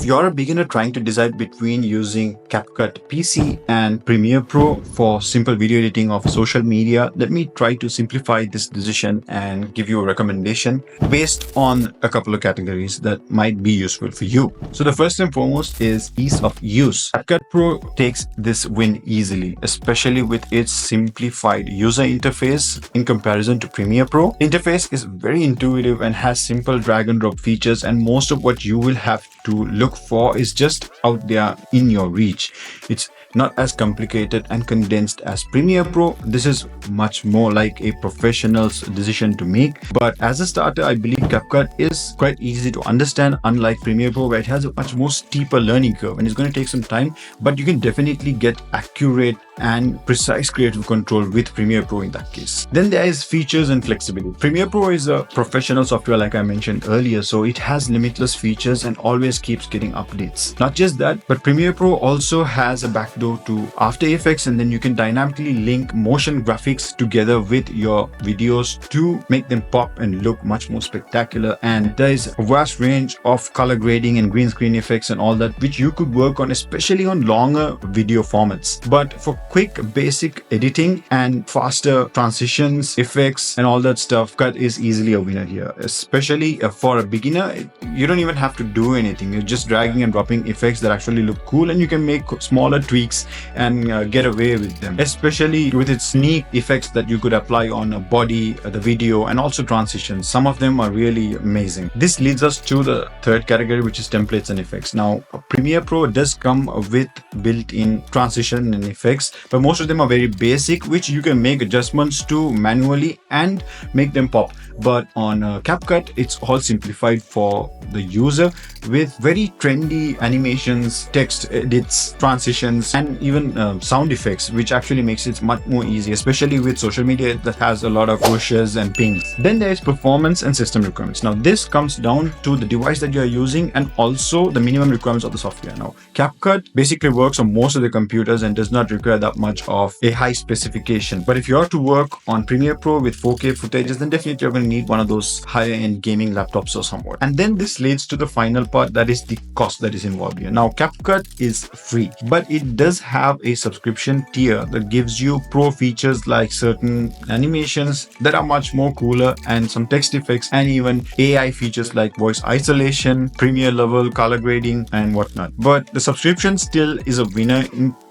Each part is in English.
If you're a beginner trying to decide between using CapCut PC and Premiere Pro for simple video editing of social media, let me try to simplify this decision and give you a recommendation based on a couple of categories that might be useful for you. So the first and foremost is ease of use. CapCut Pro takes this win easily, especially with its simplified user interface in comparison to Premiere Pro. The interface is very intuitive and has simple drag and drop features, and most of what you will have to look for is just out there in your reach. It's not as complicated and condensed as Premiere Pro. This is much more like a professional's decision to make. But as a starter, I believe CapCut is quite easy to understand, unlike Premiere Pro, where it has a much more steeper learning curve and it's going to take some time, but you can definitely get accurate and precise creative control with Premiere Pro in that case. Then there is features and flexibility. Premiere Pro is a professional software like I mentioned earlier, so it has limitless features and always keeps getting updates. Not just that, but Premiere Pro also has a backdoor to After Effects, and then you can dynamically link motion graphics together with your videos to make them pop and look much more spectacular. And there is a vast range of color grading and green screen effects and all that, which you could work on, especially on longer video formats. But for quick basic editing and faster transitions, effects and all that stuff, CapCut is easily a winner here. Especially for a beginner, you don't even have to do anything. You're just dragging and dropping effects that actually look cool, and you can make smaller tweaks and get away with them, especially with its neat effects that you could apply on a body, the video, and also transitions. Some of them are really amazing. This leads us to the third category, which is templates and effects. Now, Premiere Pro does come with built-in transition and effects, but most of them are very basic, which you can make adjustments to manually and make them pop. But on CapCut, it's all simplified for the user with very trendy animations, text edits, transitions, and even sound effects, which actually makes it much more easy, especially with social media that has a lot of whooshes and pings. Then there is performance and system requirements. Now, this comes down to the device that you are using and also the minimum requirements of the software. Now, CapCut basically works on most of the computers and does not require that much of a high specification. But if you are to work on Premiere Pro with 4K footages, then definitely you're going to need one of those higher end gaming laptops or somewhat. And then this leads to the final part, that is the cost that is involved here. Now, CapCut is free, but it does have a subscription tier that gives you pro features like certain animations that are much more cooler, and some text effects, and even AI features like voice isolation, premiere level color grading, and whatnot. But the subscription still is a winner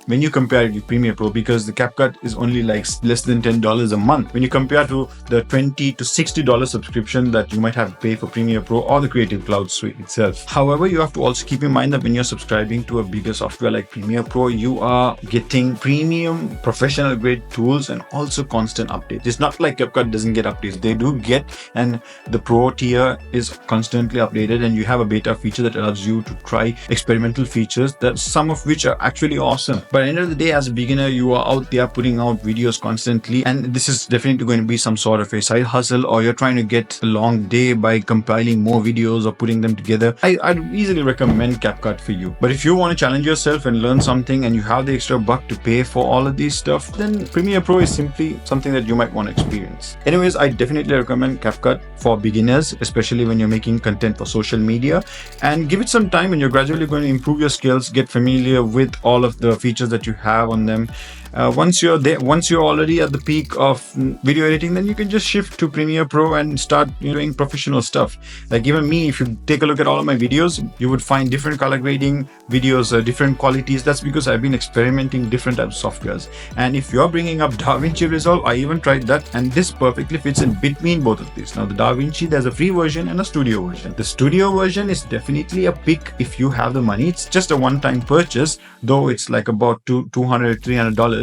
when you compare it with Premiere Pro, because the CapCut is only like less than $10 a month when you compare to the $20 to $60 subscription that you might have to pay for Premiere Pro or the Creative Cloud suite itself. However, you have to also keep in mind that when you're subscribing to a bigger software like Premiere Pro, you are getting premium professional grade tools and also constant updates. It's not like CapCut doesn't get updates. They do get, and the Pro tier is constantly updated, and you have a beta feature that allows you to try experimental features, that some of which are actually awesome. But at the end of the day, as a beginner, you are out there putting out videos constantly, and this is definitely going to be some sort of a side hustle, or you're trying to get a long day by compiling more videos or putting them together. I'd easily recommend CapCut for you. But if you want to challenge yourself and learn something, and you have the extra buck to pay for all of these stuff, then Premiere Pro is simply something that you might want to experience. Anyways, I definitely recommend CapCut for beginners, especially when you're making content for social media, and give it some time and you're gradually going to improve your skills, get familiar with all of the features that you have on them. Once you're already at the peak of video editing, then you can just shift to Premiere Pro and start doing professional stuff. Like even me, if you take a look at all of my videos, you would find different color grading videos, different qualities. That's because I've been experimenting different types of softwares. And if you're bringing up DaVinci Resolve, I even tried that, and this perfectly fits in between both of these. Now, the DaVinci, there's a free version and a studio version. The studio version is definitely a pick if you have the money. It's just a one-time purchase, though it's like about $200-300.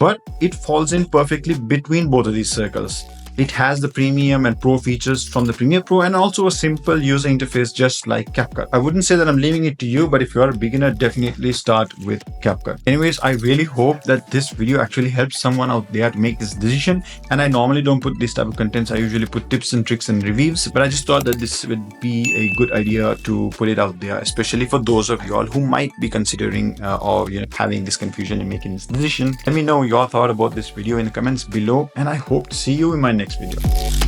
But it falls in perfectly between both of these circles. It has the premium and pro features from the Premiere Pro, and also a simple user interface just like CapCut. I wouldn't say that I'm leaving it to you, but if you're a beginner, definitely start with CapCut. Anyways, I really hope that this video actually helps someone out there to make this decision. And I normally don't put this type of contents. I usually put tips and tricks and reviews, but I just thought that this would be a good idea to put it out there, especially for those of you all who might be considering or having this confusion in making this decision. Let me know your thought about this video in the comments below, and I hope to see you in my next video.